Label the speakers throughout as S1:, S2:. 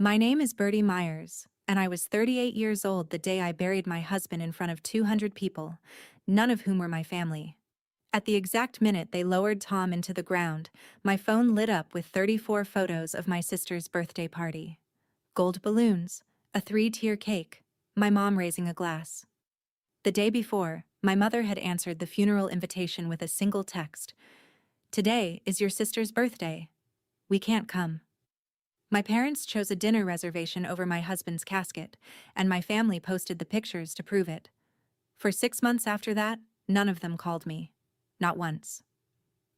S1: My name is Bertie Myers, and I was 38 years old the day I buried my husband in front of 200 people, none of whom were my family. At the exact minute they lowered Tom into the ground, my phone lit up with 34 photos of my sister's birthday party. Gold balloons, a 3-tier cake, my mom raising a glass. The day before, my mother had answered the funeral invitation with a single text. "Today is your sister's birthday. We can't come." My parents chose a dinner reservation over my husband's casket, and my family posted the pictures to prove it. For 6 months after that, none of them called me. Not once.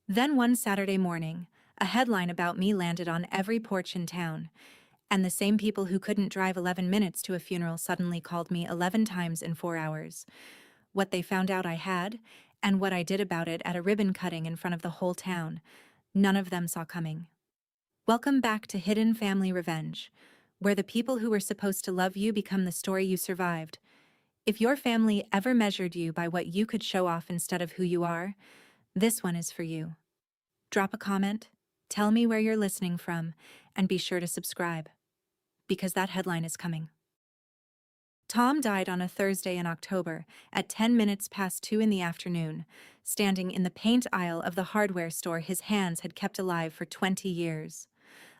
S1: Then one Saturday morning, a headline about me landed on every porch in town, and the same people who couldn't drive 11 minutes to a funeral suddenly called me 11 times in 4 hours. What they found out I had, and what I did about it at a ribbon cutting in front of the whole town, none of them saw coming. Welcome back to Hidden Family Revenge, where the people who were supposed to love you become the story you survived. If your family ever measured you by what you could show off instead of who you are, this one is for you. Drop a comment, tell me where you're listening from, and be sure to subscribe, because that headline is coming. Tom died on a Thursday in October at 10 minutes past 2 in the afternoon, standing in the paint aisle of the hardware store his hands had kept alive for 20 years.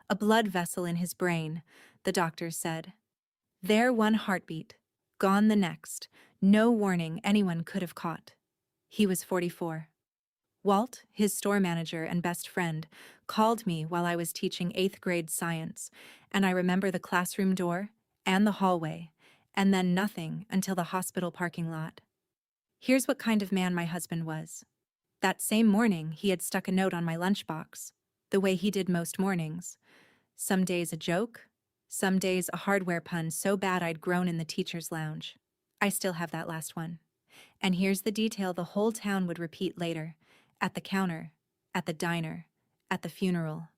S1: A blood vessel in his brain, the doctors said. There one heartbeat, gone the next, no warning anyone could have caught. He was 44. Walt, his store manager and best friend, called me while I was teaching 8th grade science, and I remember the classroom door and the hallway, and then nothing until the hospital parking lot. Here's what kind of man my husband was. That same morning, he had stuck a note on my lunchbox, the way he did most mornings. Some days a joke, some days a hardware pun so bad I'd groan in the teacher's lounge. I still have that last one. And here's the detail the whole town would repeat later, at the counter, at the diner, at the funeral.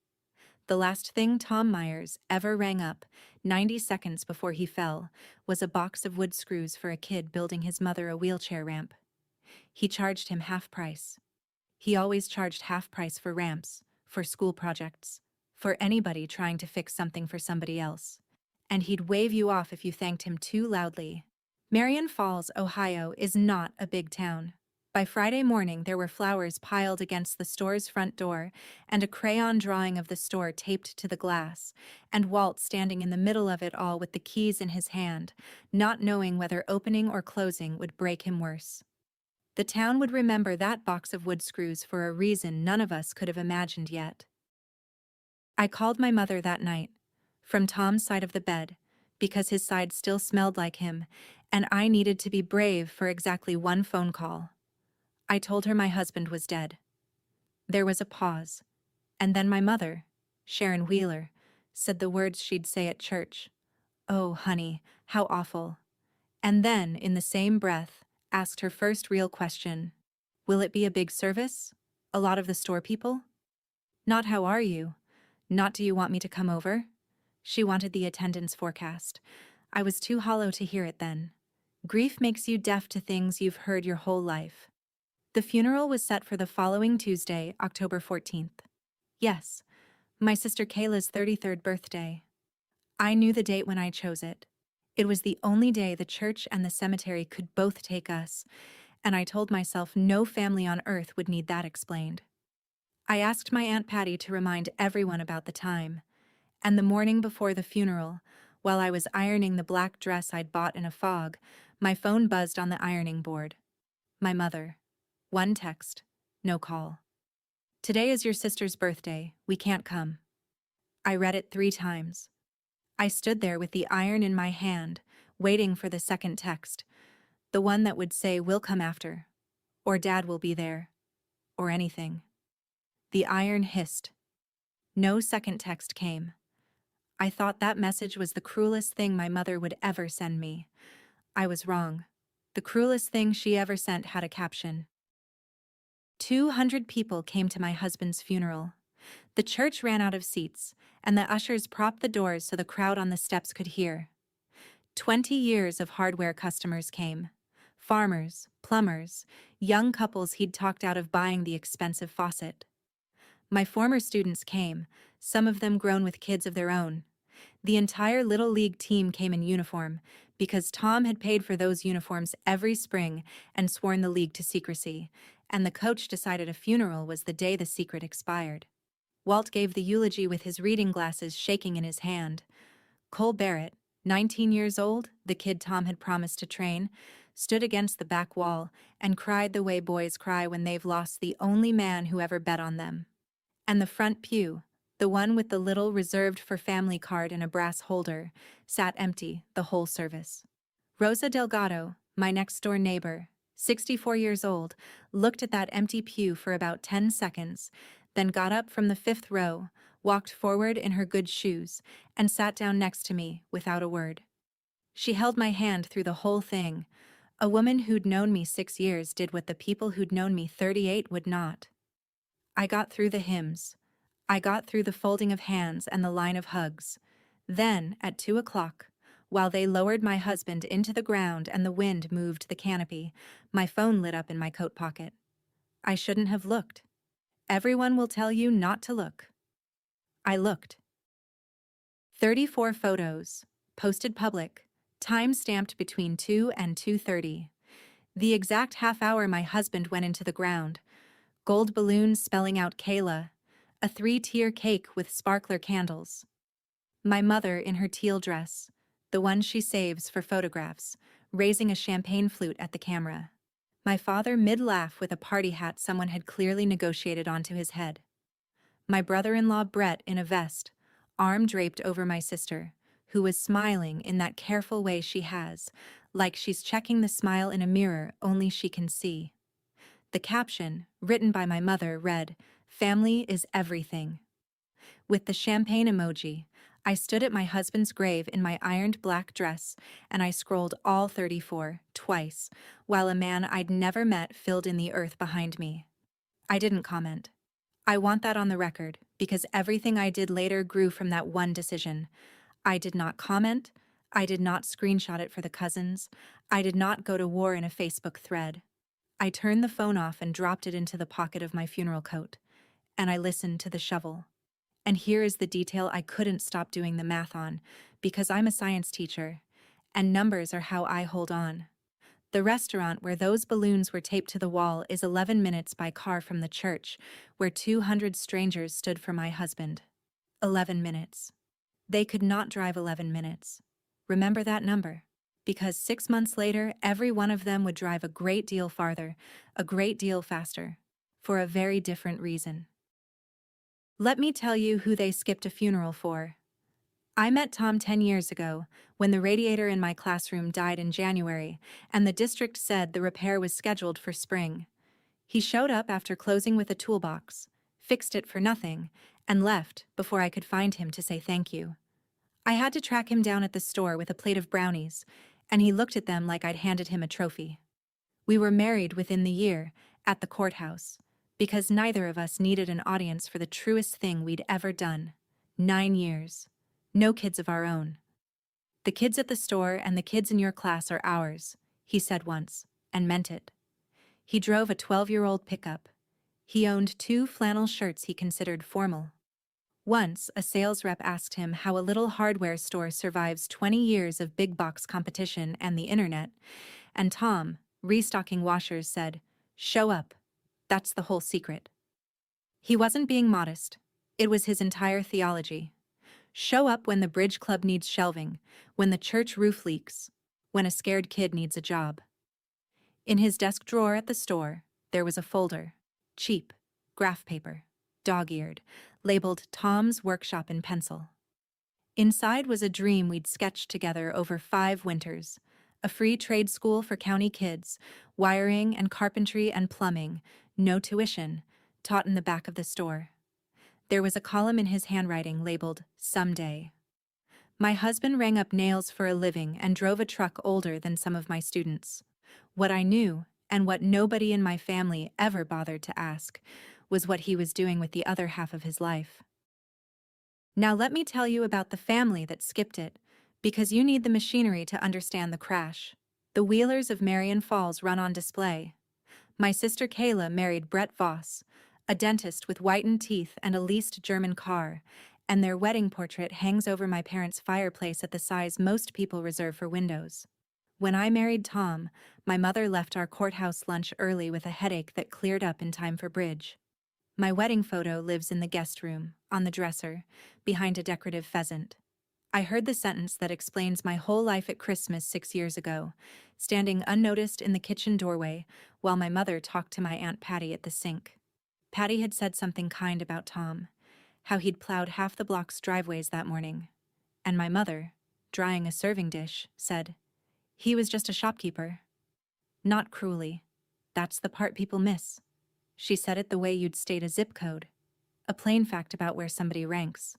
S1: The last thing Tom Myers ever rang up, 90 seconds before he fell, was a box of wood screws for a kid building his mother a wheelchair ramp. He charged him half price. He always charged half price for ramps, for school projects, for anybody trying to fix something for somebody else. And he'd wave you off if you thanked him too loudly. Marion Falls, Ohio is not a big town. By Friday morning there were flowers piled against the store's front door, and a crayon drawing of the store taped to the glass, and Walt standing in the middle of it all with the keys in his hand, not knowing whether opening or closing would break him worse. The town would remember that box of wood screws for a reason none of us could have imagined yet. I called my mother that night, from Tom's side of the bed, because his side still smelled like him, and I needed to be brave for exactly one phone call. I told her my husband was dead. There was a pause, and then my mother, Sharon Wheeler, said the words she'd say at church. "Oh, honey, how awful." And then, in the same breath, asked her first real question. "Will it be a big service? A lot of the store people?" Not "how are you?" Not "do you want me to come over?" She wanted the attendance forecast. I was too hollow to hear it then. Grief makes you deaf to things you've heard your whole life. The funeral was set for the following Tuesday, October 14th. Yes, my sister Kayla's 33rd birthday. I knew the date when I chose it. It was the only day the church and the cemetery could both take us, and I told myself no family on earth would need that explained. I asked my Aunt Patty to remind everyone about the time, and the morning before the funeral, while I was ironing the black dress I'd bought in a fog, my phone buzzed on the ironing board. My mother. One text, no call. "Today is your sister's birthday, we can't come." I read it 3 times. I stood there with the iron in my hand, waiting for the second text, the one that would say "we'll come after," or "Dad will be there," or anything. The iron hissed. No second text came. I thought that message was the cruelest thing my mother would ever send me. I was wrong. The cruelest thing she ever sent had a caption. 200 people came to my husband's funeral. The church ran out of seats, and the ushers propped the doors so the crowd on the steps could hear. 20 years of hardware customers came. Farmers, plumbers, young couples he'd talked out of buying the expensive faucet. My former students came, some of them grown with kids of their own. The entire Little League team came in uniform, because Tom had paid for those uniforms every spring and sworn the league to secrecy, and the coach decided a funeral was the day the secret expired. Walt gave the eulogy with his reading glasses shaking in his hand. Cole Barrett, 19 years old, the kid Tom had promised to train, stood against the back wall and cried the way boys cry when they've lost the only man who ever bet on them. And the front pew, the one with the little reserved for family card and a brass holder, sat empty the whole service. Rosa Delgado, my next-door neighbor, 64 years old, looked at that empty pew for about 10 seconds, then got up from the fifth row, walked forward in her good shoes, and sat down next to me without a word. She held my hand through the whole thing. A woman who'd known me 6 years did what the people who'd known me 38 would not. I got through the hymns. I got through the folding of hands and the line of hugs. Then, at 2 o'clock, while they lowered my husband into the ground and the wind moved the canopy, my phone lit up in my coat pocket. I shouldn't have looked. Everyone will tell you not to look. I looked. 34 photos, posted public, time stamped between 2 and 2:30. The exact half hour my husband went into the ground. Gold balloons spelling out Kayla, a 3-tier cake with sparkler candles. My mother in her teal dress, the one she saves for photographs, raising a champagne flute at the camera. My father mid-laugh with a party hat someone had clearly negotiated onto his head. My brother-in-law Brett in a vest, arm draped over my sister, who was smiling in that careful way she has, like she's checking the smile in a mirror only she can see. The caption, written by my mother, read, "Family is everything." With the champagne emoji, I stood at my husband's grave in my ironed black dress, and I scrolled all 34, twice, while a man I'd never met filled in the earth behind me. I didn't comment. I want that on the record, because everything I did later grew from that one decision. I did not comment. I did not screenshot it for the cousins. I did not go to war in a Facebook thread. I turned the phone off and dropped it into the pocket of my funeral coat, and I listened to the shovel. And here is the detail I couldn't stop doing the math on, because I'm a science teacher, and numbers are how I hold on. The restaurant where those balloons were taped to the wall is 11 minutes by car from the church, where 200 strangers stood for my husband. 11 minutes. They could not drive 11 minutes. Remember that number, because 6 months later, every one of them would drive a great deal farther, a great deal faster, for a very different reason. Let me tell you who they skipped a funeral for. I met Tom 10 years ago, when the radiator in my classroom died in January, and the district said the repair was scheduled for spring. He showed up after closing with a toolbox, fixed it for nothing, and left before I could find him to say thank you. I had to track him down at the store with a plate of brownies, and he looked at them like I'd handed him a trophy. We were married within the year, at the courthouse, because neither of us needed an audience for the truest thing we'd ever done. 9 years. No kids of our own. The kids at the store and the kids in your class are ours, he said once, and meant it. He drove a 12-year-old pickup. He owned 2 flannel shirts he considered formal. Once, a sales rep asked him how a little hardware store survives 20 years of big box competition and the internet, and Tom, restocking washers, said, "Show up. That's the whole secret." He wasn't being modest. It was his entire theology. Show up when the bridge club needs shelving, when the church roof leaks, when a scared kid needs a job. In his desk drawer at the store, there was a folder, cheap, graph paper, dog-eared, labeled Tom's Workshop in pencil. Inside was a dream we'd sketched together over 5 winters, a free trade school for county kids, wiring and carpentry and plumbing, no tuition, taught in the back of the store. There was a column in his handwriting labeled Someday. My husband rang up nails for a living and drove a truck older than some of my students. What I knew, and what nobody in my family ever bothered to ask, was what he was doing with the other half of his life. Now let me tell you about the family that skipped it, because you need the machinery to understand the crash. The Wheelers of Marion Falls run on display. My sister Kayla married Brett Voss, a dentist with whitened teeth and a leased German car, and their wedding portrait hangs over my parents' fireplace at the size most people reserve for windows. When I married Tom, my mother left our courthouse lunch early with a headache that cleared up in time for bridge. My wedding photo lives in the guest room, on the dresser, behind a decorative pheasant. I heard the sentence that explains my whole life at Christmas 6 years ago, standing unnoticed in the kitchen doorway while my mother talked to my Aunt Patty at the sink. Patty had said something kind about Tom, how he'd plowed half the block's driveways that morning. And my mother, drying a serving dish, said, "He was just a shopkeeper." Not cruelly. That's the part people miss. She said it the way you'd state a zip code, a plain fact about where somebody ranks.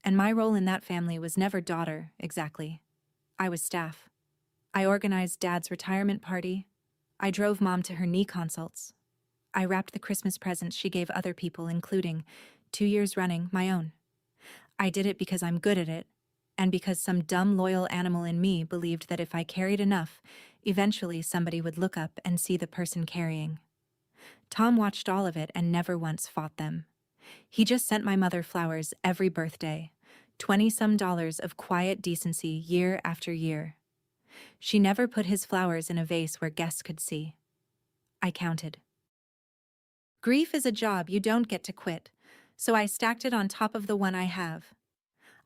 S1: And my role in that family was never daughter, exactly. I was staff. I organized Dad's retirement party. I drove Mom to her knee consults. I wrapped the Christmas presents she gave other people, including, 2 years running, my own. I did it because I'm good at it, and because some dumb loyal animal in me believed that if I carried enough, eventually somebody would look up and see the person carrying. Tom watched all of it and never once fought them. He just sent my mother flowers every birthday, $20-some of quiet decency year after year. She never put his flowers in a vase where guests could see. I counted. Grief is a job you don't get to quit, so I stacked it on top of the one I have.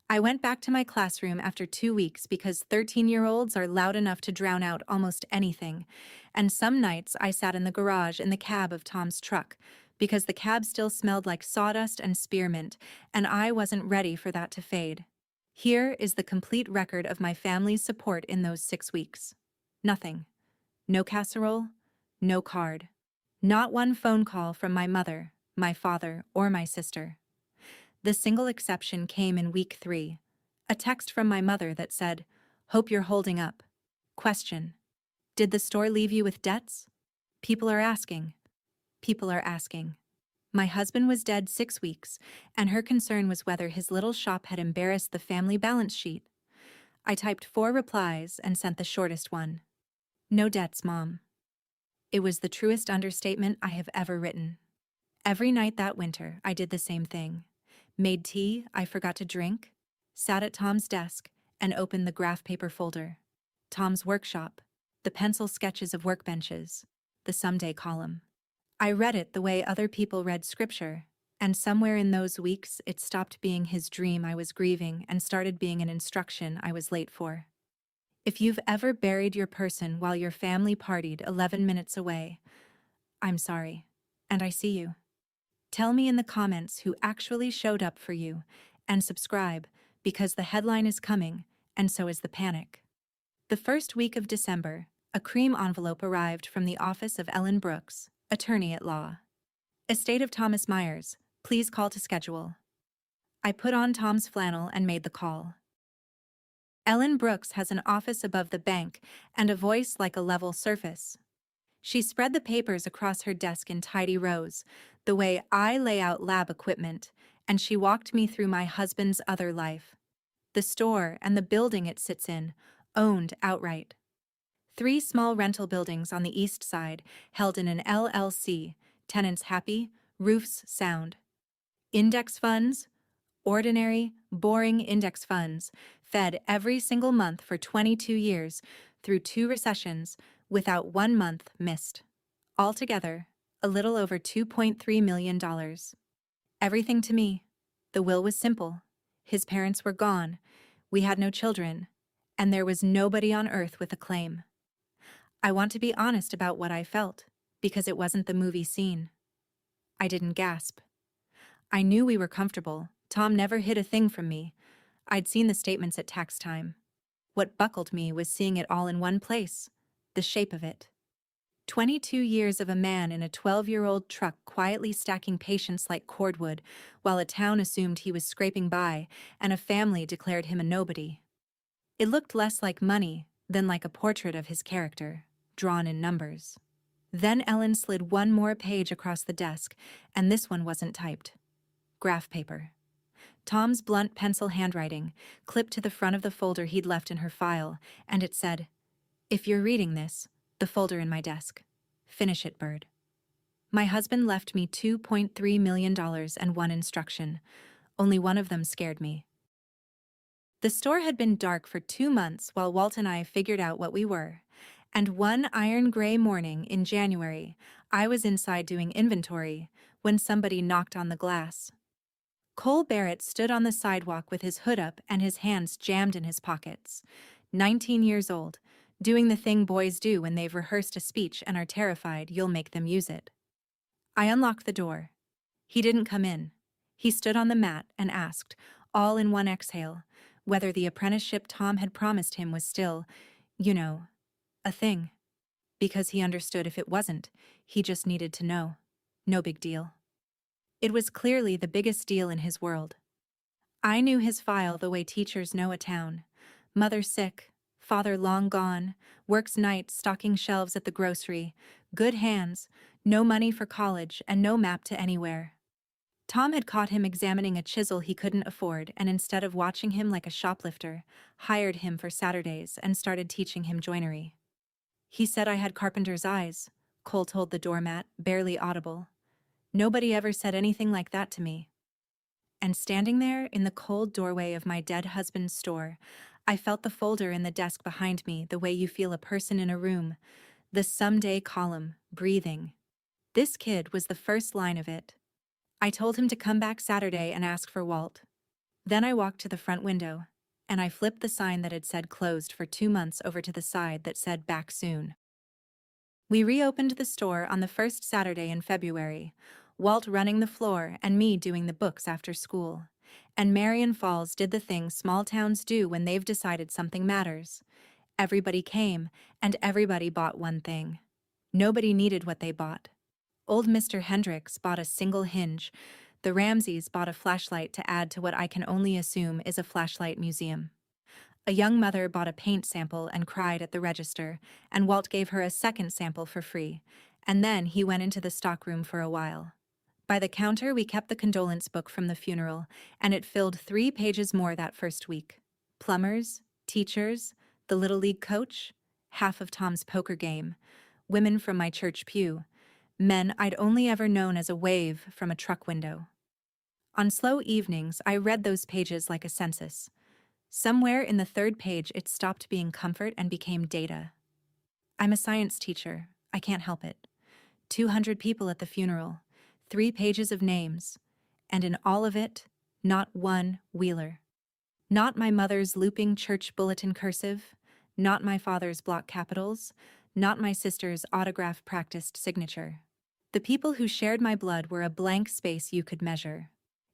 S1: I went back to my classroom after 2 weeks because 13-year-olds are loud enough to drown out almost anything, and some nights I sat in the garage in the cab of Tom's truck because the cab still smelled like sawdust and spearmint, and I wasn't ready for that to fade. Here is the complete record of my family's support in those 6 weeks. Nothing. No casserole, no card. Not one phone call from my mother, my father, or my sister. The single exception came in week 3. A text from my mother that said, "Hope you're holding up." Question: did the store leave you with debts? People are asking. People are asking. My husband was dead 6 weeks, and her concern was whether his little shop had embarrassed the family balance sheet. I typed 4 replies and sent the shortest one. No debts, Mom. It was the truest understatement I have ever written. Every night that winter, I did the same thing. Made tea I forgot to drink, sat at Tom's desk, and opened the graph paper folder. Tom's workshop, the pencil sketches of workbenches, the someday column. I read it the way other people read scripture, and somewhere in those weeks it stopped being his dream I was grieving and started being an instruction I was late for. If you've ever buried your person while your family partied 11 minutes away, I'm sorry, and I see you. Tell me in the comments who actually showed up for you, and subscribe, because the headline is coming, and so is the panic. The first week of December, a cream envelope arrived from the office of Ellen Brooks, attorney at law. Estate of Thomas Myers, please call to schedule. I put on Tom's flannel and made the call. Ellen Brooks has an office above the bank and a voice like a level surface. She spread the papers across her desk in tidy rows, the way I lay out lab equipment, and she walked me through my husband's other life. The store and the building it sits in, owned outright. 3 small rental buildings on the east side, held in an LLC, tenants happy, roofs sound. Index funds, ordinary, boring index funds, fed every single month for 22 years, through 2 recessions, without 1 month missed. Altogether, a little over $2.3 million. Everything to me. The will was simple. His parents were gone, we had no children, and there was nobody on earth with a claim. I want to be honest about what I felt, because it wasn't the movie scene. I didn't gasp. I knew we were comfortable. Tom never hid a thing from me. I'd seen the statements at tax time. What buckled me was seeing it all in one place, the shape of it. 22 years of a man in a 12-year-old truck quietly stacking patience like cordwood, while a town assumed he was scraping by and a family declared him a nobody. It looked less like money than like a portrait of his character, drawn in numbers. Then Ellen slid one more page across the desk, and this one wasn't typed. Graph paper. Tom's blunt pencil handwriting, clipped to the front of the folder he'd left in her file, and it said, "If you're reading this, the folder in my desk. Finish it, Bird." My husband left me $2.3 million and one instruction. Only one of them scared me. The store had been dark for 2 months while Walt and I figured out what we were. And one iron gray morning in January, I was inside doing inventory when somebody knocked on the glass. Cole Barrett stood on the sidewalk with his hood up and his hands jammed in his pockets. 19 years old, doing the thing boys do when they've rehearsed a speech and are terrified you'll make them use it. I unlocked the door. He didn't come in. He stood on the mat and asked, all in one exhale, whether the apprenticeship Tom had promised him was still, a thing. Because he understood if it wasn't, he just needed to know. No big deal. It was clearly the biggest deal in his world. I knew his file the way teachers know a town. Mother sick, father long gone, works nights stocking shelves at the grocery, good hands, no money for college, and no map to anywhere. Tom had caught him examining a chisel he couldn't afford and instead of watching him like a shoplifter, hired him for Saturdays and started teaching him joinery. He said I had carpenter's eyes, Cole told the doormat, barely audible. Nobody ever said anything like that to me. And standing there in the cold doorway of my dead husband's store, I felt the folder in the desk behind me the way you feel a person in a room, the someday column, breathing. This kid was the first line of it. I told him to come back Saturday and ask for Walt. Then I walked to the front window, and I flipped the sign that had said closed for 2 months over to the side that said back soon. We reopened the store on the first Saturday in February, Walt running the floor and me doing the books after school. And Marion Falls did the thing small towns do when they've decided something matters. Everybody came, and everybody bought one thing. Nobody needed what they bought. Old Mr. Hendricks bought a single hinge. The Ramseys bought a flashlight to add to what I can only assume is a flashlight museum. A young mother bought a paint sample and cried at the register, and Walt gave her a second sample for free, and then he went into the stockroom for a while. By the counter, we kept the condolence book from the funeral, and it filled 3 pages more that first week. Plumbers, teachers, the Little League coach, half of Tom's poker game, women from my church pew, men I'd only ever known as a wave from a truck window. On slow evenings, I read those pages like a census. Somewhere in the 3rd page, it stopped being comfort and became data. I'm a science teacher. I can't help it. 200 people at the funeral, 3 pages of names, and in all of it, not one Wheeler. Not my mother's looping church bulletin cursive, not my father's block capitals, not my sister's autograph-practiced signature. The people who shared my blood were a blank space you could measure.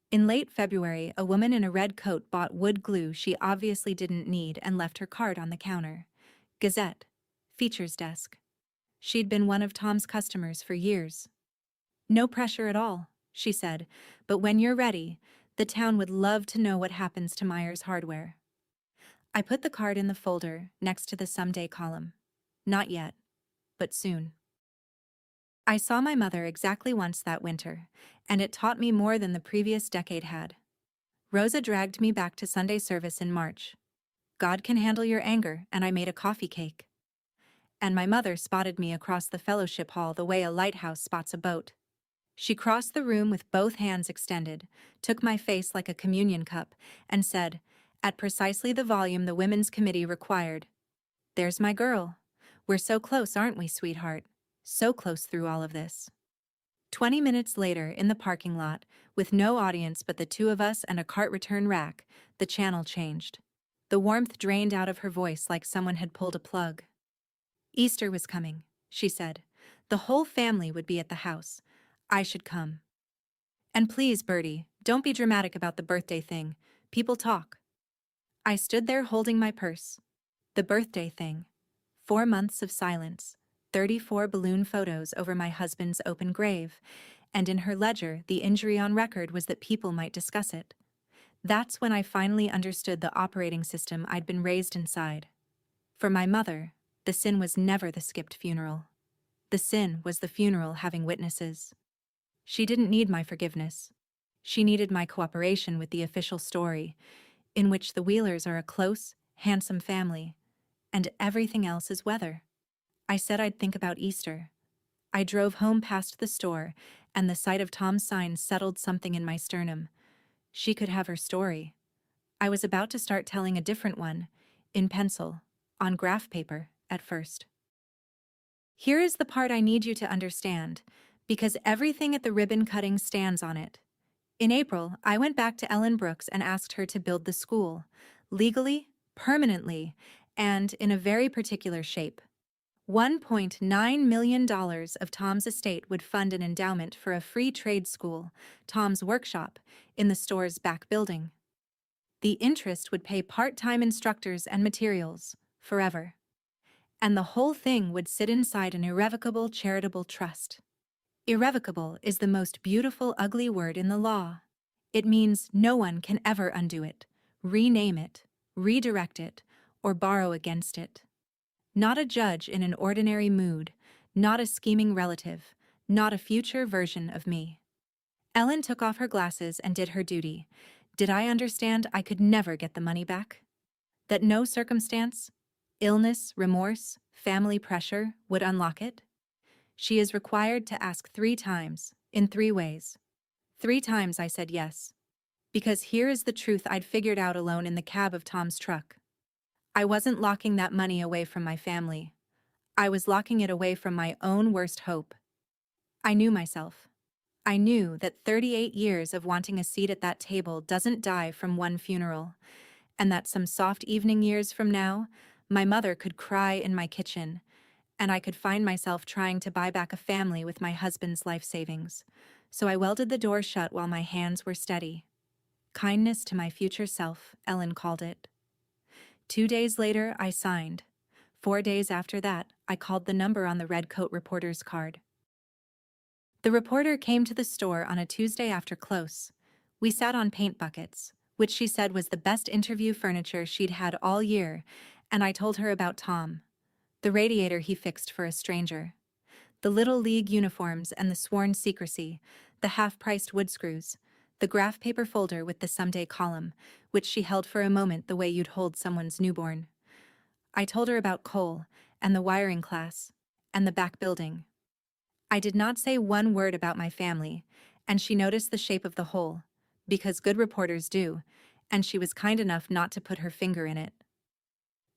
S1: In late February, a woman in a red coat bought wood glue she obviously didn't need and left her card on the counter. Gazette. Features desk. She'd been one of Tom's customers for years. No pressure at all, she said, but when you're ready, the town would love to know what happens to Myers Hardware. I put the card in the folder next to the someday column. Not yet, but soon. I saw my mother exactly once that winter, and it taught me more than the previous decade had. Rosa dragged me back to Sunday service in March. God can handle your anger, and I made a coffee cake. And my mother spotted me across the fellowship hall the way a lighthouse spots a boat. She crossed the room with both hands extended, took my face like a communion cup, and said, at precisely the volume the Women's Committee required, "There's my girl. We're so close, aren't we, sweetheart? So close through all of this." 20 minutes later, in the parking lot, with no audience but the 2 of us and a cart return rack, the channel changed. The warmth drained out of her voice like someone had pulled a plug. Easter was coming, she said. The whole family would be at the house. I should come. And please, Bertie, don't be dramatic about the birthday thing. People talk. I stood there holding my purse. The birthday thing. 4 months of silence. 34 balloon photos over my husband's open grave, and in her ledger, the injury on record was that people might discuss it. That's when I finally understood the operating system I'd been raised inside. For my mother, the sin was never the skipped funeral. The sin was the funeral having witnesses. She didn't need my forgiveness. She needed my cooperation with the official story, in which the Wheelers are a close, handsome family, and everything else is weather. I said I'd think about Easter. I drove home past the store, and the sight of Tom's sign settled something in my sternum. She could have her story. I was about to start telling a different one, in pencil, on graph paper, at first. Here is the part I need you to understand, because everything at the ribbon cutting stands on it. In April, I went back to Ellen Brooks and asked her to build the school, legally, permanently, and in a very particular shape. $1.9 million of Tom's estate would fund an endowment for a free trade school, Tom's workshop, in the store's back building. The interest would pay part-time instructors and materials, forever. And the whole thing would sit inside an irrevocable charitable trust. Irrevocable is the most beautiful ugly word in the law. It means no one can ever undo it, rename it, redirect it, or borrow against it. Not a judge in an ordinary mood, not a scheming relative, not a future version of me. Ellen took off her glasses and did her duty. Did I understand I could never get the money back? That no circumstance, illness, remorse, family pressure would unlock it? She is required to ask 3 times, in 3 ways. 3 times I said yes. Because here is the truth I'd figured out alone in the cab of Tom's truck. I wasn't locking that money away from my family. I was locking it away from my own worst hope. I knew myself. I knew that 38 years of wanting a seat at that table doesn't die from one funeral, and that some soft evening years from now, my mother could cry in my kitchen, and I could find myself trying to buy back a family with my husband's life savings. So I welded the door shut while my hands were steady. Kindness to my future self, Ellen called it. 2 days later, I signed. 4 days after that, I called the number on the red coat reporter's card. The reporter came to the store on a Tuesday after close. We sat on paint buckets, which she said was the best interview furniture she'd had all year, and I told her about Tom, the radiator he fixed for a stranger, the Little League uniforms and the sworn secrecy, the half-priced wood screws, the graph paper folder with the someday column, which she held for a moment the way you'd hold someone's newborn. I told her about coal, and the wiring class, and the back building. I did not say one word about my family, and she noticed the shape of the hole, because good reporters do, and she was kind enough not to put her finger in it.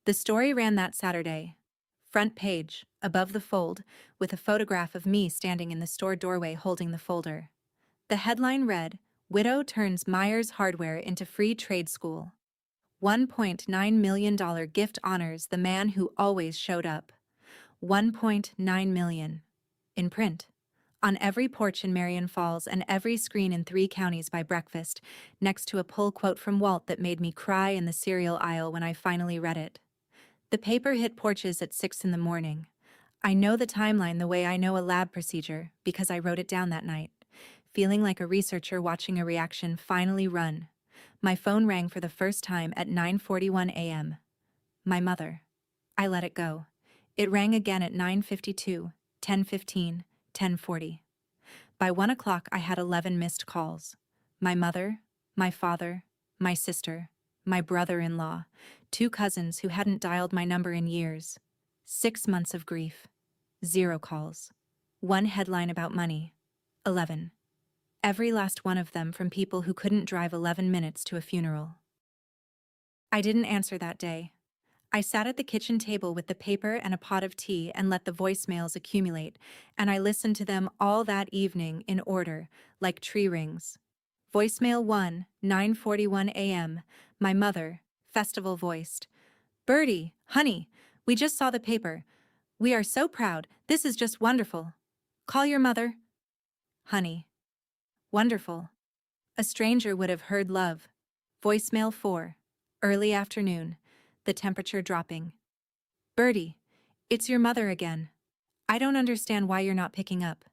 S1: The story ran that Saturday. Front page, above the fold, with a photograph of me standing in the store doorway holding the folder. The headline read, "Widow turns Myers Hardware into free trade school. $1.9 million gift honors the man who always showed up. $1.9 million. In print. On every porch in Marion Falls and every screen in 3 counties by breakfast, next to a pull quote from Walt that made me cry in the cereal aisle when I finally read it. The paper hit porches at 6 in the morning. I know the timeline the way I know a lab procedure because I wrote it down that night, feeling like a researcher watching a reaction finally run. My phone rang for the first time at 9:41 a.m. My mother. I let it go. It rang again at 9:52, 10:15, 10:40. By 1 o'clock I had 11 missed calls. My mother, my father, my sister, my brother-in-law, 2 cousins who hadn't dialed my number in years. 6 months of grief. 0 calls. 1 headline about money. 11. Every last one of them from people who couldn't drive 11 minutes to a funeral. I didn't answer that day. I sat at the kitchen table with the paper and a pot of tea and let the voicemails accumulate, and I listened to them all that evening in order, like tree rings. Voicemail 1, 9:41 a.m. My mother, festival-voiced. "Bertie, honey, we just saw the paper. We are so proud. This is just wonderful. Call your mother." Honey. Wonderful. A stranger would have heard love. Voicemail 4, early afternoon, the temperature dropping. "Bertie, it's your mother again. I don't understand why you're not picking up.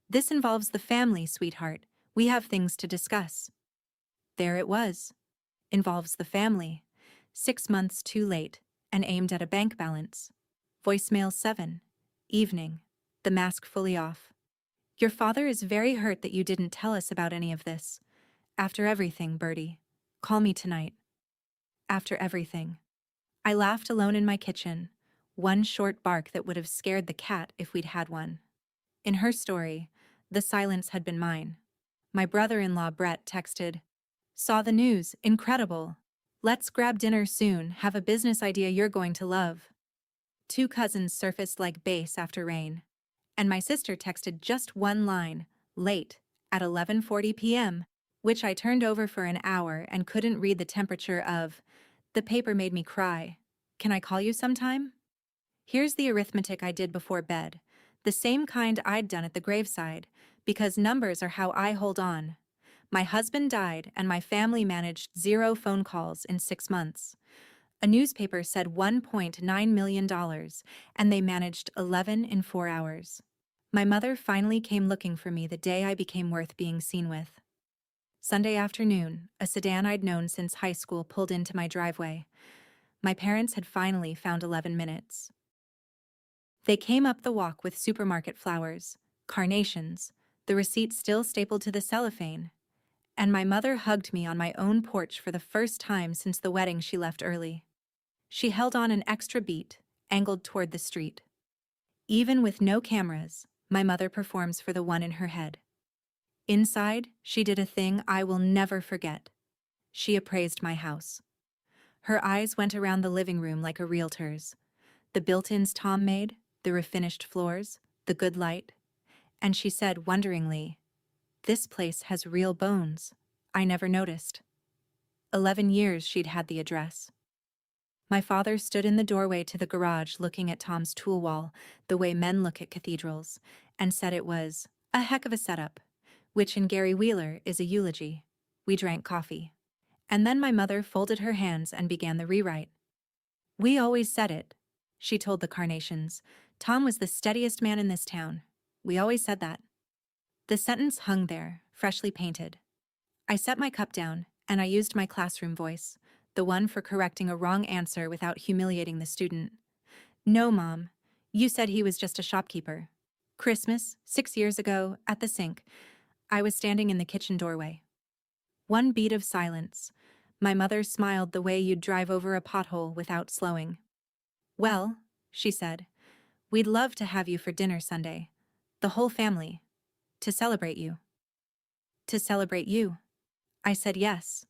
S1: This involves the family, sweetheart. We have things to discuss." There it was. Involves the family. 6 months too late, and aimed at a bank balance. Voicemail 7, evening, the mask fully off. "Your father is very hurt that you didn't tell us about any of this. After everything, Bertie. Call me tonight." After everything. I laughed alone in my kitchen, one short bark that would have scared the cat if we'd had one. In her story, the silence had been mine. My brother-in-law Brett texted, Saw the news, incredible. Let's grab dinner soon, have a business idea you're going to love. Two cousins surfaced like bass after rain. And my sister texted just one line, late, at 11:40 p.m., which I turned over for an hour and couldn't read the temperature of. The paper made me cry. Can I call you sometime? Here's the arithmetic I did before bed, the same kind I'd done at the graveside, because numbers are how I hold on. My husband died and my family managed 0 phone calls in 6 months. A newspaper said $1.9 million, and they managed 11 in 4 hours. My mother finally came looking for me the day I became worth being seen with. Sunday afternoon, a sedan I'd known since high school pulled into my driveway. My parents had finally found 11 minutes. They came up the walk with supermarket flowers, carnations, the receipt still stapled to the cellophane, and my mother hugged me on my own porch for the first time since the wedding she left early. She held on an extra beat, angled toward the street. Even with no cameras, my mother performs for the one in her head. Inside, she did a thing I will never forget. She appraised my house. Her eyes went around the living room like a realtor's. The built-ins Tom made, the refinished floors, the good light. And she said wonderingly, "This place has real bones. I never noticed." 11 years she'd had the address. My father stood in the doorway to the garage looking at Tom's tool wall, the way men look at cathedrals, and said it was a heck of a setup, which in Gary Wheeler is a eulogy. We drank coffee. And then my mother folded her hands and began the rewrite. "We always said it," she told the carnations. "Tom was the steadiest man in this town. We always said that." The sentence hung there, freshly painted. I set my cup down, and I used my classroom voice, the one for correcting a wrong answer without humiliating the student. "No, Mom. You said he was just a shopkeeper. Christmas, 6 years ago, at the sink, I was standing in the kitchen doorway." One beat of silence. My mother smiled the way you'd drive over a pothole without slowing. "Well," she said, "we'd love to have you for dinner Sunday. The whole family. To celebrate you." "To celebrate you?" I said yes,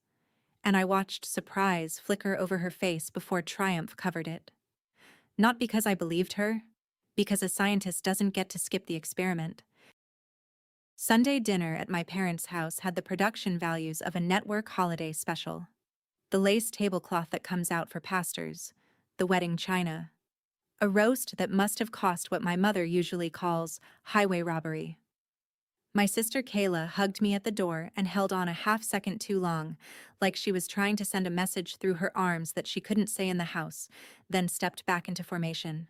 S1: and I watched surprise flicker over her face before triumph covered it. Not because I believed her, because a scientist doesn't get to skip the experiment. Sunday dinner at my parents' house had the production values of a network holiday special. The lace tablecloth that comes out for pastors, the wedding china, a roast that must have cost what my mother usually calls highway robbery. My sister Kayla hugged me at the door and held on a half-second too long, like she was trying to send a message through her arms that she couldn't say in the house, then stepped back into formation.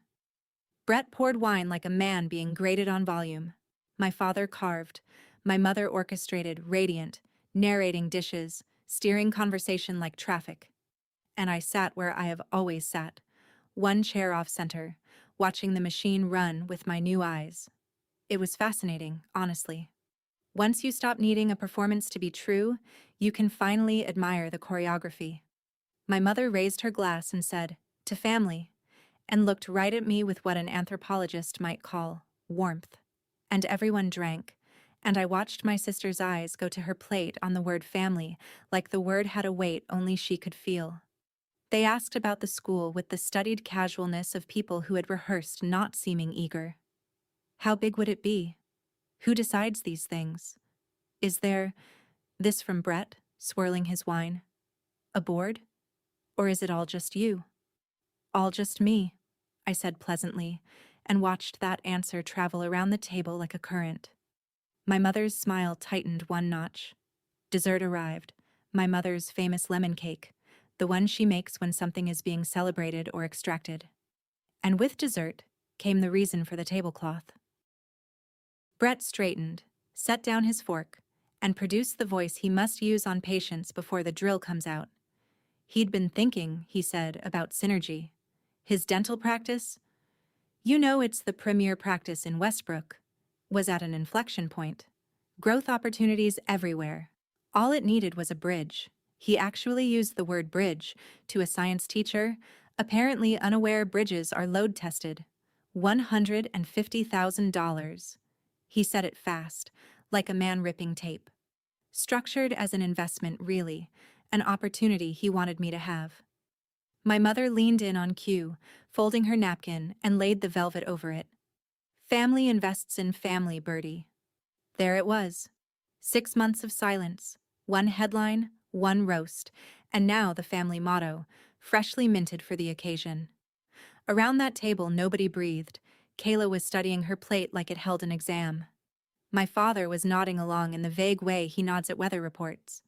S1: Brett poured wine like a man being graded on volume. My father carved. My mother orchestrated, radiant, narrating dishes, steering conversation like traffic. And I sat where I have always sat, one chair off center, watching the machine run with my new eyes. It was fascinating, honestly. Once you stop needing a performance to be true, you can finally admire the choreography. My mother raised her glass and said, "To family," and looked right at me with what an anthropologist might call warmth. And everyone drank, and I watched my sister's eyes go to her plate on the word family, like the word had a weight only she could feel. They asked about the school with the studied casualness of people who had rehearsed not seeming eager. How big would it be? Who decides these things? Is there, this from Brett, swirling his wine, a board? Or is it all just you? "All just me," I said pleasantly, and watched that answer travel around the table like a current. My mother's smile tightened one notch. Dessert arrived, my mother's famous lemon cake, the one she makes when something is being celebrated or extracted. And with dessert came the reason for the tablecloth. Brett straightened, set down his fork, and produced the voice he must use on patients before the drill comes out. He'd been thinking, he said, about synergy. His dental practice, "You know it's the premier practice in Westbrook," was at an inflection point. Growth opportunities everywhere. All it needed was a bridge. He actually used the word bridge to a science teacher, apparently unaware bridges are load tested. $150,000. He said it fast, like a man ripping tape. Structured as an investment, really, an opportunity he wanted me to have. My mother leaned in on cue, folding her napkin, and laid the velvet over it. Family invests in family, Bertie. There it was. 6 months of silence, one headline, one roast, and now the family motto, freshly minted for the occasion. Around that table, nobody breathed. Kayla was studying her plate like it held an exam. My father was nodding along in the vague way he nods at weather reports.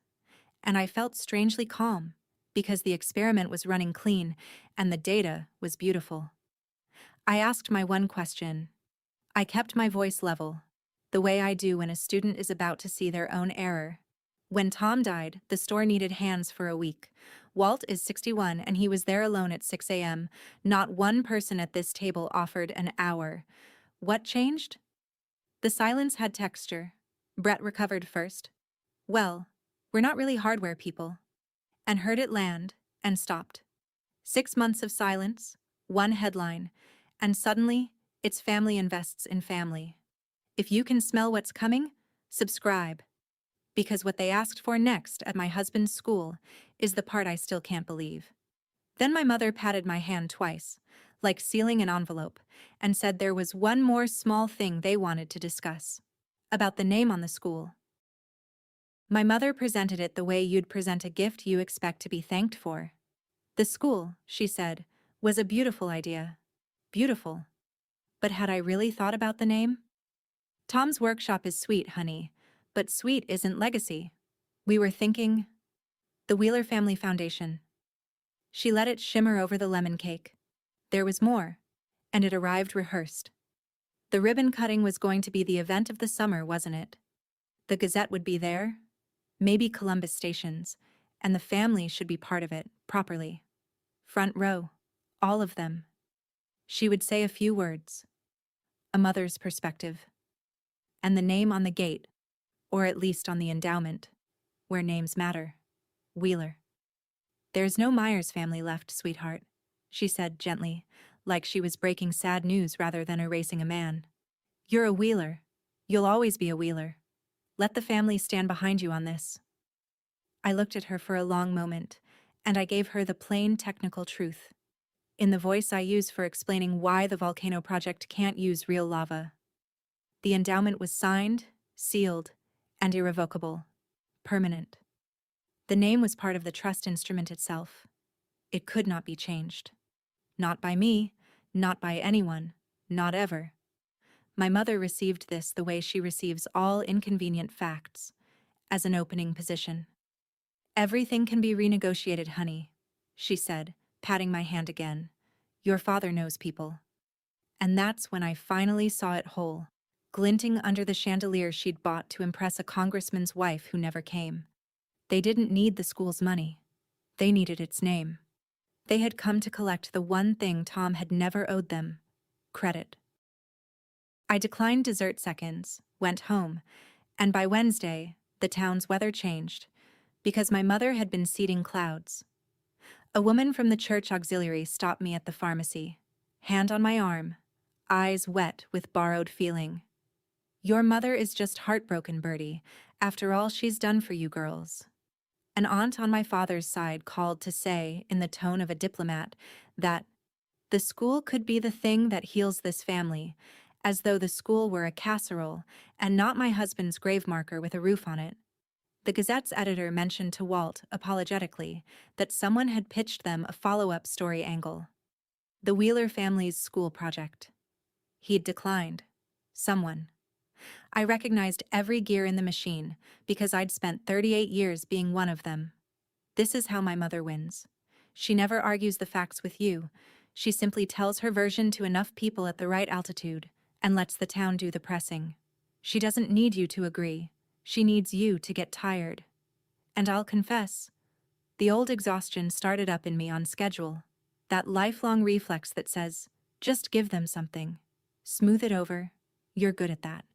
S1: And I felt strangely calm, because the experiment was running clean and the data was beautiful. I asked my one question. I kept my voice level, the way I do when a student is about to see their own error. When Tom died, the store needed hands for a week. Walt is 61 and he was there alone at 6 a.m. Not one person at this table offered an hour. What changed? The silence had texture. Brett recovered first. Well, we're not really hardware people. And heard it land, and stopped. 6 months of silence, one headline, and suddenly, it's family invests in family. If you can smell what's coming, subscribe. Because what they asked for next at my husband's school is the part I still can't believe. Then my mother patted my hand twice, like sealing an envelope, and said there was one more small thing they wanted to discuss. About the name on the school. My mother presented it the way you'd present a gift you expect to be thanked for. The school, she said, was a beautiful idea. Beautiful. But had I really thought about the name? Tom's workshop is sweet, honey, but sweet isn't legacy. We were thinking the Wheeler Family Foundation. She let it shimmer over the lemon cake. There was more, and it arrived rehearsed. The ribbon cutting was going to be the event of the summer, wasn't it? The Gazette would be there, maybe Columbus Stations, and the family should be part of it, properly. Front row, all of them. She would say a few words. A mother's perspective. And the name on the gate, or at least on the endowment, where names matter. Wheeler. There's no Myers family left, sweetheart, she said gently, like she was breaking sad news rather than erasing a man. You're a Wheeler. You'll always be a Wheeler. Let the family stand behind you on this. I looked at her for a long moment, and I gave her the plain technical truth, in the voice I use for explaining why the volcano project can't use real lava. The endowment was signed, sealed, and irrevocable. Permanent. The name was part of the trust instrument itself. It could not be changed. Not by me, not by anyone, not ever. My mother received this the way she receives all inconvenient facts, as an opening position. Everything can be renegotiated, honey, she said, patting my hand again. Your father knows people. And that's when I finally saw it whole, glinting under the chandelier she'd bought to impress a congressman's wife who never came. They didn't need the school's money. They needed its name. They had come to collect the one thing Tom had never owed them: credit. I declined dessert seconds, went home, and by Wednesday, the town's weather changed, because my mother had been seeding clouds. A woman from the church auxiliary stopped me at the pharmacy, hand on my arm, eyes wet with borrowed feeling. Your mother is just heartbroken, Bertie, after all she's done for you girls. An aunt on my father's side called to say, in the tone of a diplomat, that the school could be the thing that heals this family, as though the school were a casserole and not my husband's grave marker with a roof on it. The Gazette's editor mentioned to Walt, apologetically, that someone had pitched them a follow-up story angle. The Wheeler family's school project. He'd declined. Someone. I recognized every gear in the machine, because I'd spent 38 years being one of them. This is how my mother wins. She never argues the facts with you. She simply tells her version to enough people at the right altitude, and lets the town do the pressing. She doesn't need you to agree. She needs you to get tired. And I'll confess, the old exhaustion started up in me on schedule. That lifelong reflex that says, just give them something. Smooth it over. You're good at that.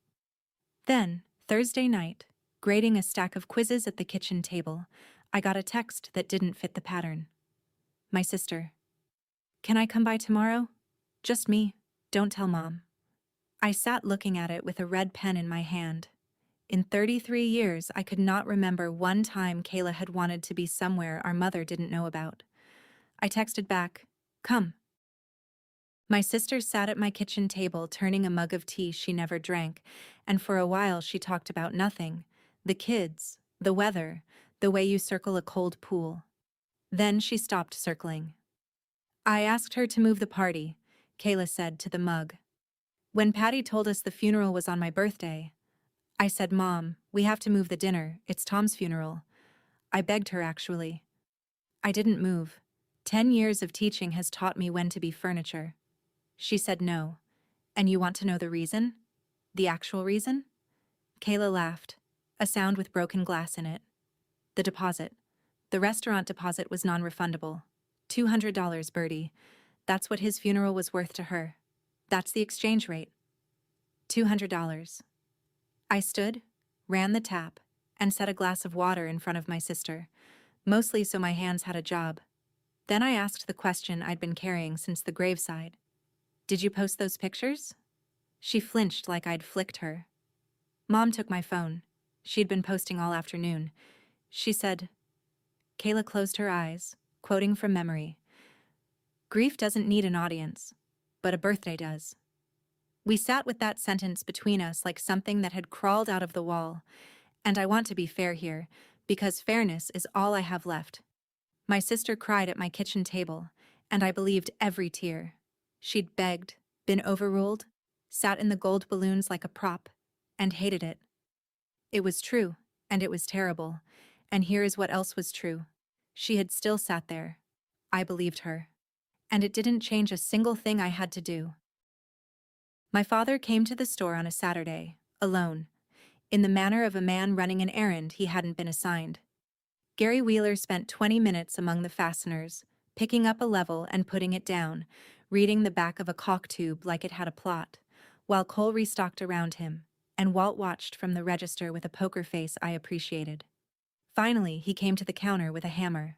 S1: Then, Thursday night, grading a stack of quizzes at the kitchen table, I got a text that didn't fit the pattern. My sister. Can I come by tomorrow? Just me. Don't tell Mom. I sat looking at it with a red pen in my hand. In 33 years, I could not remember one time Kayla had wanted to be somewhere our mother didn't know about. I texted back, "Come." My sister sat at my kitchen table turning a mug of tea she never drank, and for a while she talked about nothing: the kids, the weather, the way you circle a cold pool. Then she stopped circling. "I asked her to move the party," Kayla said to the mug. "When Patty told us the funeral was on my birthday, I said, 'Mom, we have to move the dinner, it's Tom's funeral.' I begged her, actually. I didn't move. 10 years of teaching has taught me when to be furniture." She said no. "And you want to know the reason? The actual reason?" Kayla laughed, a sound with broken glass in it. "The deposit. The restaurant deposit was non-refundable. $200, Bertie. That's what his funeral was worth to her. That's the exchange rate. $200. I stood, ran the tap, and set a glass of water in front of my sister, mostly so my hands had a job. Then I asked the question I'd been carrying since the graveside. "Did you post those pictures?" She flinched like I'd flicked her. "Mom took my phone. She'd been posting all afternoon." She said. Kayla closed her eyes, quoting from memory. "Grief doesn't need an audience, but a birthday does." We sat with that sentence between us like something that had crawled out of the wall. And I want to be fair here, because fairness is all I have left. My sister cried at my kitchen table, and I believed every tear. She'd begged, been overruled, sat in the gold balloons like a prop, and hated it. It was true, and it was terrible. And here is what else was true. She had still sat there. I believed her. And it didn't change a single thing I had to do. My father came to the store on a Saturday, alone, in the manner of a man running an errand he hadn't been assigned. Gary Wheeler spent 20 minutes among the fasteners, picking up a level and putting it down, reading the back of a caulk tube like it had a plot, while Cole restocked around him, and Walt watched from the register with a poker face I appreciated. Finally, he came to the counter with a hammer.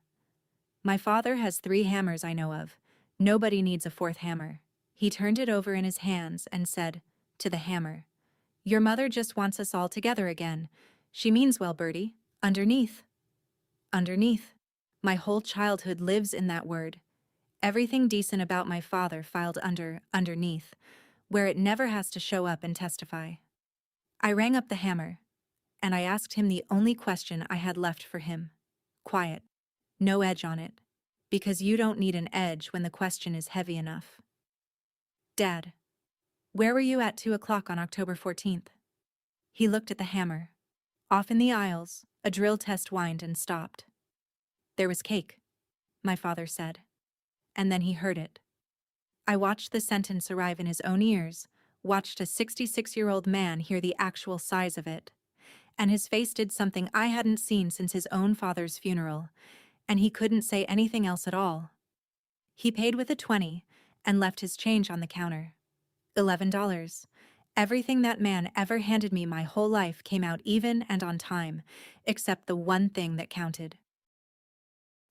S1: My father has 3 hammers I know of. Nobody needs a 4th hammer. He turned it over in his hands and said, to the hammer, "Your mother just wants us all together again. She means well, Bertie. Underneath." Underneath. My whole childhood lives in that word. Everything decent about my father filed underneath, where it never has to show up and testify. I rang up the hammer, and I asked him the only question I had left for him. Quiet. No edge on it. Because you don't need an edge when the question is heavy enough. "Dad, where were you at 2 o'clock on October 14th? He looked at the hammer. Off in the aisles, a drill test whined and stopped. "There was cake," my father said. And then he heard it. I watched the sentence arrive in his own ears, watched a 66-year-old man hear the actual size of it. And his face did something I hadn't seen since his own father's funeral, and he couldn't say anything else at all. He paid with a 20 and left his change on the counter. $11. Everything that man ever handed me my whole life came out even and on time, except the one thing that counted.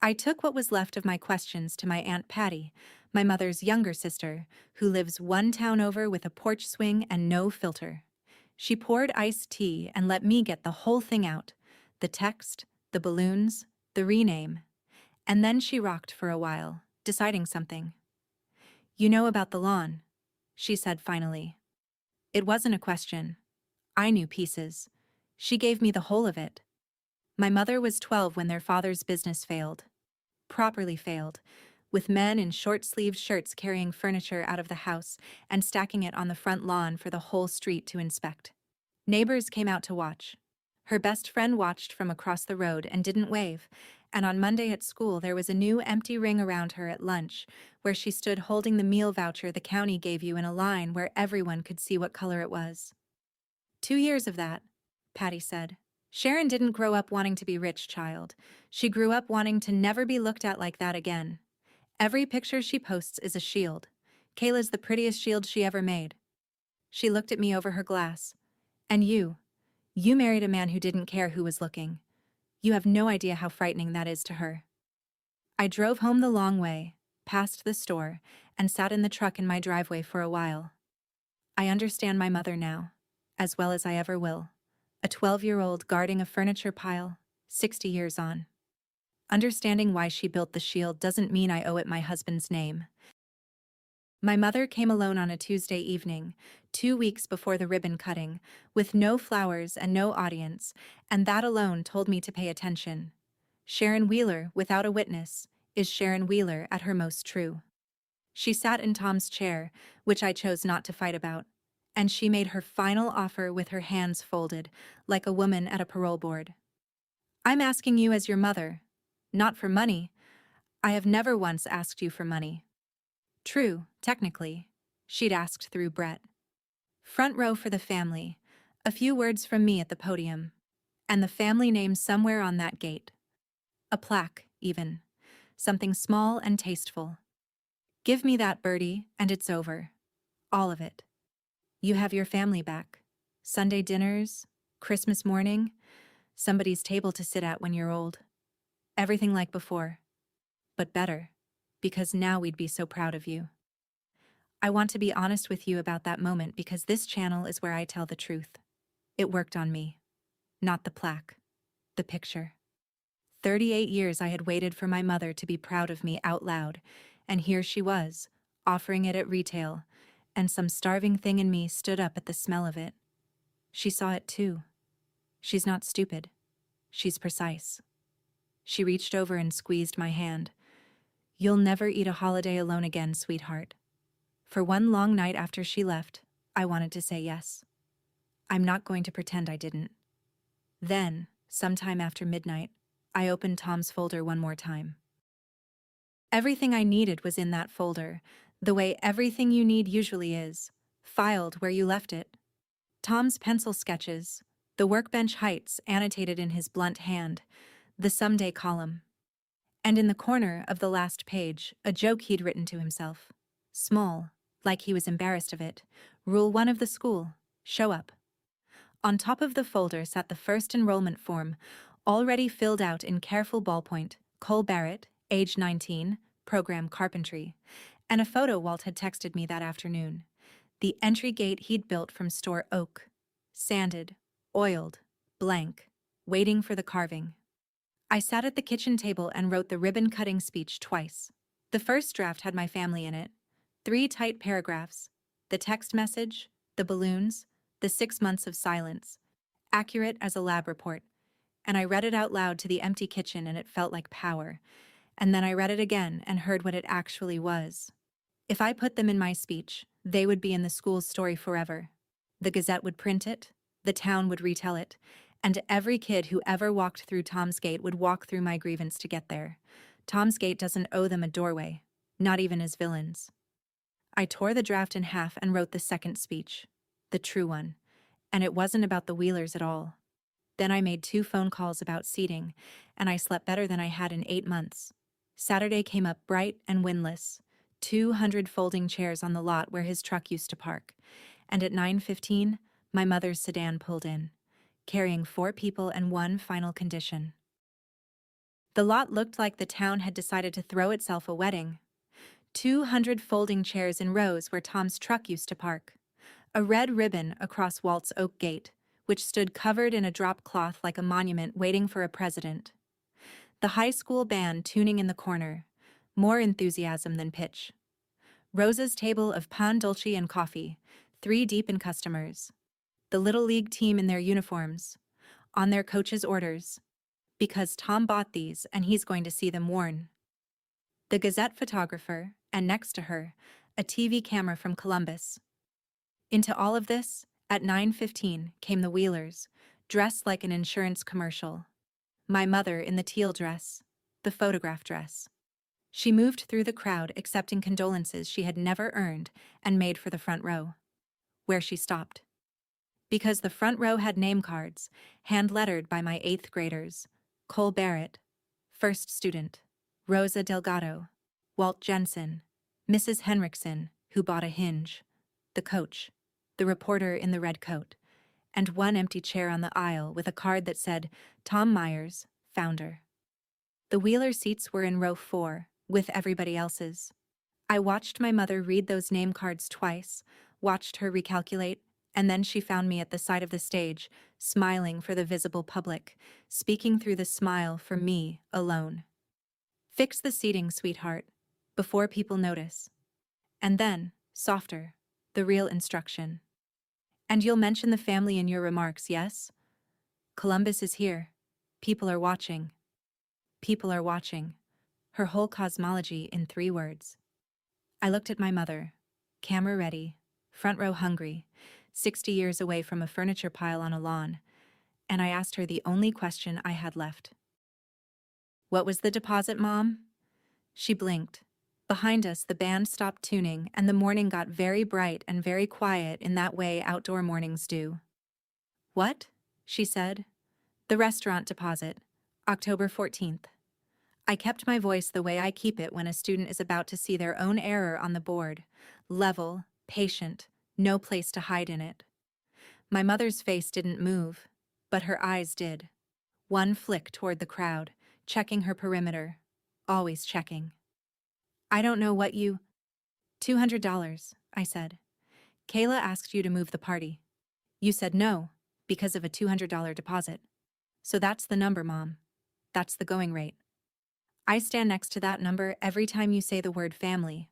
S1: I took what was left of my questions to my Aunt Patty, my mother's younger sister, who lives one town over with a porch swing and no filter. She poured iced tea and let me get the whole thing out, the text, the balloons, the rename. And then she rocked for a while, deciding something. "You know about the lawn," she said finally. It wasn't a question. I knew pieces. She gave me the whole of it. My mother was 12 when their father's business failed. Properly failed, with men in short-sleeved shirts carrying furniture out of the house and stacking it on the front lawn for the whole street to inspect. Neighbors came out to watch. Her best friend watched from across the road and didn't wave, and on Monday at school there was a new empty ring around her at lunch, where she stood holding the meal voucher the county gave you in a line where everyone could see what color it was. 2 years of that, Patty said. Sharon didn't grow up wanting to be rich, child. She grew up wanting to never be looked at like that again. Every picture she posts is a shield. Kayla's the prettiest shield she ever made. She looked at me over her glass. And you married a man who didn't care who was looking. You have no idea how frightening that is to her. I drove home the long way, past the store, and sat in the truck in my driveway for a while. I understand my mother now, as well as I ever will. A 12-year-old guarding a furniture pile, 60 years on. Understanding why she built the shield doesn't mean I owe it my husband's name. My mother came alone on a Tuesday evening, 2 weeks before the ribbon cutting, with no flowers and no audience, and that alone told me to pay attention. Sharon Wheeler, without a witness, is Sharon Wheeler at her most true. She sat in Tom's chair, which I chose not to fight about, and she made her final offer with her hands folded, like a woman at a parole board. I'm asking you as your mother, not for money. I have never once asked you for money. True, technically, she'd asked through Brett. Front row for the family, a few words from me at the podium, and the family name somewhere on that gate. A plaque, even. Something small and tasteful. Give me that, Bertie, and it's over. All of it. You have your family back. Sunday dinners, Christmas morning, somebody's table to sit at when you're old. Everything like before. But better, because now we'd be so proud of you. I want to be honest with you about that moment because this channel is where I tell the truth. It worked on me. Not the plaque. The picture. 38 years I had waited for my mother to be proud of me out loud, and here she was, offering it at retail, and some starving thing in me stood up at the smell of it. She saw it too. She's not stupid. She's precise. She reached over and squeezed my hand. You'll never eat a holiday alone again, sweetheart. For one long night after she left, I wanted to say yes. I'm not going to pretend I didn't. Then, sometime after midnight, I opened Tom's folder one more time. Everything I needed was in that folder, the way everything you need usually is, filed where you left it. Tom's pencil sketches, the workbench heights annotated in his blunt hand, the someday column. And in the corner of the last page, a joke he'd written to himself. Small, like he was embarrassed of it. Rule 1 of the school, show up. On top of the folder sat the first enrollment form, already filled out in careful ballpoint, Cole Barrett, age 19, program carpentry, and a photo Walt had texted me that afternoon. The entry gate he'd built from store oak. Sanded, oiled, blank, waiting for the carving. I sat at the kitchen table and wrote the ribbon-cutting speech twice. The first draft had my family in it. 3 tight paragraphs. The text message, the balloons, the 6 months of silence. Accurate as a lab report. And I read it out loud to the empty kitchen and it felt like power. And then I read it again and heard what it actually was. If I put them in my speech, they would be in the school's story forever. The Gazette would print it, the town would retell it, and every kid who ever walked through Tom's Gate would walk through my grievance to get there. Tom's Gate doesn't owe them a doorway, not even as villains. I tore the draft in half and wrote the second speech, the true one, and it wasn't about the Wheelers at all. Then I made 2 phone calls about seating, and I slept better than I had in 8 months. Saturday came up bright and windless, 200 folding chairs on the lot where his truck used to park, and at 9:15, my mother's sedan pulled in, carrying 4 people and 1 final condition. The lot looked like the town had decided to throw itself a wedding. 200 folding chairs in rows where Tom's truck used to park. A red ribbon across Walt's oak gate, which stood covered in a drop cloth like a monument waiting for a president. The high school band tuning in the corner, more enthusiasm than pitch. Rosa's table of pan dulce and coffee, 3 deep in customers. The Little League team in their uniforms, on their coach's orders, because Tom bought these and he's going to see them worn. The Gazette photographer, and next to her, a TV camera from Columbus. Into all of this, at 9:15, came the Wheelers, dressed like an insurance commercial. My mother in the teal dress, the photograph dress. She moved through the crowd accepting condolences she had never earned and made for the front row, where she stopped. Because the front row had name cards, hand-lettered by my 8th graders, Cole Barrett, first student, Rosa Delgado, Walt Jensen, Mrs. Henriksen, who bought a hinge, the coach, the reporter in the red coat, and 1 empty chair on the aisle with a card that said, Tom Myers, founder. The Wheeler seats were in row 4, with everybody else's. I watched my mother read those name cards twice, watched her recalculate, And then she found me at the side of the stage, smiling for the visible public, speaking through the smile for me alone. Fix the seating, sweetheart, before people notice. And then, softer, the real instruction. And you'll mention the family in your remarks, yes? Columbus is here. People are watching. People are watching. Her whole cosmology in 3 words. I looked at my mother, camera ready, front row hungry, 60 years away from a furniture pile on a lawn, and I asked her the only question I had left. What was the deposit, Mom? She blinked. Behind us, the band stopped tuning, and the morning got very bright and very quiet in that way outdoor mornings do. What? She said. The restaurant deposit, October 14th. I kept my voice the way I keep it when a student is about to see their own error on the board. Level, patient, no place to hide in it. My mother's face didn't move, but her eyes did. One flick toward the crowd, checking her perimeter. Always checking. I don't know what you... $200, I said. Kayla asked you to move the party. You said no, because of a $200 deposit. So that's the number, Mom. That's the going rate. I stand next to that number every time you say the word family.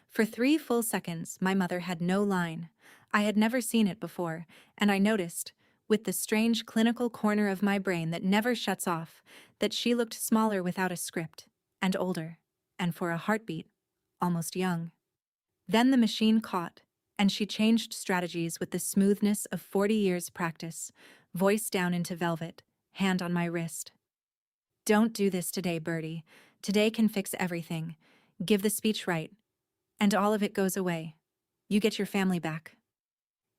S1: For 3 full seconds, my mother had no line. I had never seen it before, and I noticed, with the strange clinical corner of my brain that never shuts off, that she looked smaller without a script, and older, and for a heartbeat, almost young. Then the machine caught, and she changed strategies with the smoothness of 40 years' practice, voice down into velvet, hand on my wrist. Don't do this today, Bertie. Today can fix everything. Give the speech right, and all of it goes away. You get your family back.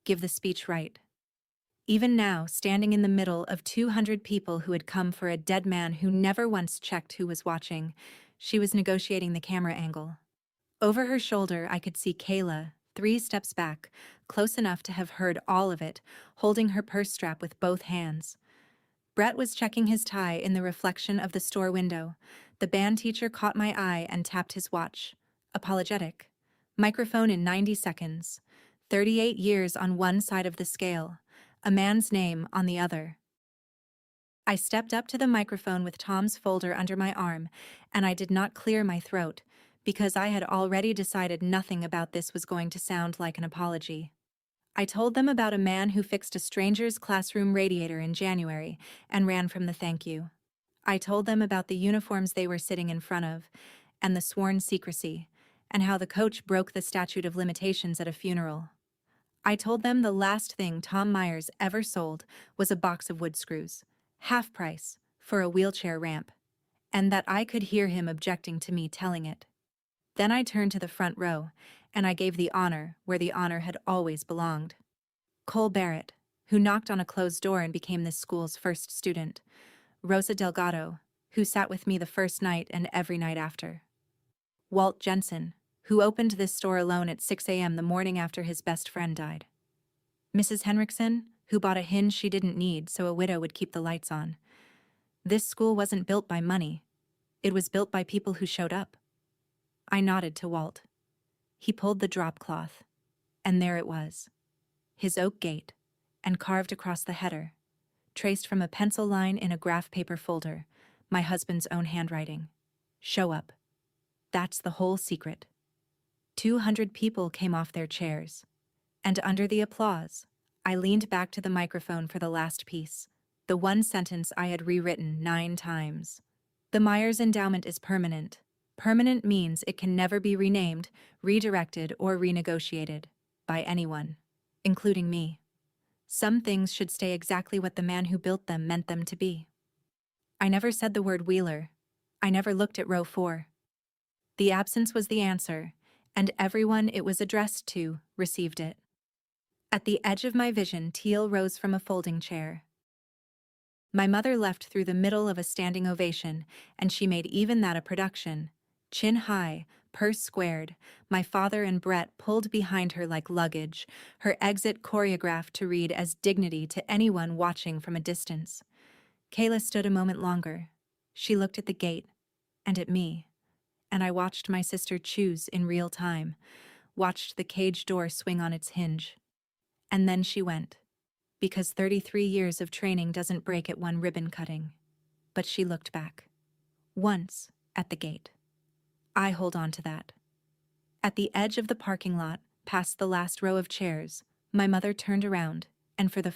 S1: Give the speech right. Even now, standing in the middle of 200 people who had come for a dead man who never once checked who was watching, she was negotiating the camera angle. Over her shoulder, I could see Kayla, 3 steps back, close enough to have heard all of it, holding her purse strap with both hands. Brett was checking his tie in the reflection of the store window. The band teacher caught my eye and tapped his watch. Apologetic. Microphone in 90 seconds. 38 years on one side of the scale. A man's name on the other. I stepped up to the microphone with Tom's folder under my arm, and I did not clear my throat, because I had already decided nothing about this was going to sound like an apology. I told them about a man who fixed a stranger's classroom radiator in January and ran from the thank you. I told them about the uniforms they were sitting in front of, and the sworn secrecy, and how the coach broke the statute of limitations at a funeral. I told them the last thing Tom Myers ever sold was a box of wood screws, half price, for a wheelchair ramp, and that I could hear him objecting to me telling it. Then I turned to the front row, and I gave the honor where the honor had always belonged. Cole Barrett, who knocked on a closed door and became this school's first student. Rosa Delgado, who sat with me the first night and every night after. Walt Jensen, who opened this store alone at 6 a.m. the morning after his best friend died. Mrs. Henriksen, who bought a hinge she didn't need so a widow would keep the lights on. This school wasn't built by money. It was built by people who showed up. I nodded to Walt. He pulled the drop cloth, and there it was. His oak gate, and carved across the header, traced from a pencil line in a graph paper folder, my husband's own handwriting. Show up. That's the whole secret. 200 people came off their chairs, and under the applause, I leaned back to the microphone for the last piece, the one sentence I had rewritten 9 times. The Myers Endowment is permanent. Permanent means it can never be renamed, redirected, or renegotiated by anyone, including me. Some things should stay exactly what the man who built them meant them to be. I never said the word Wheeler. I never looked at row 4. The absence was the answer, and everyone it was addressed to received it. At the edge of my vision, Teal rose from a folding chair. My mother left through the middle of a standing ovation, and she made even that a production. Chin high, purse squared, my father and Brett pulled behind her like luggage, her exit choreographed to read as dignity to anyone watching from a distance. Kayla stood a moment longer. She looked at the gate, and at me, and I watched my sister choose in real time, watched the cage door swing on its hinge. And then she went. Because 33 years of training doesn't break at one ribbon cutting. But she looked back. Once, at the gate. I hold on to that. At the edge of the parking lot, past the last row of chairs, my mother turned around, and for the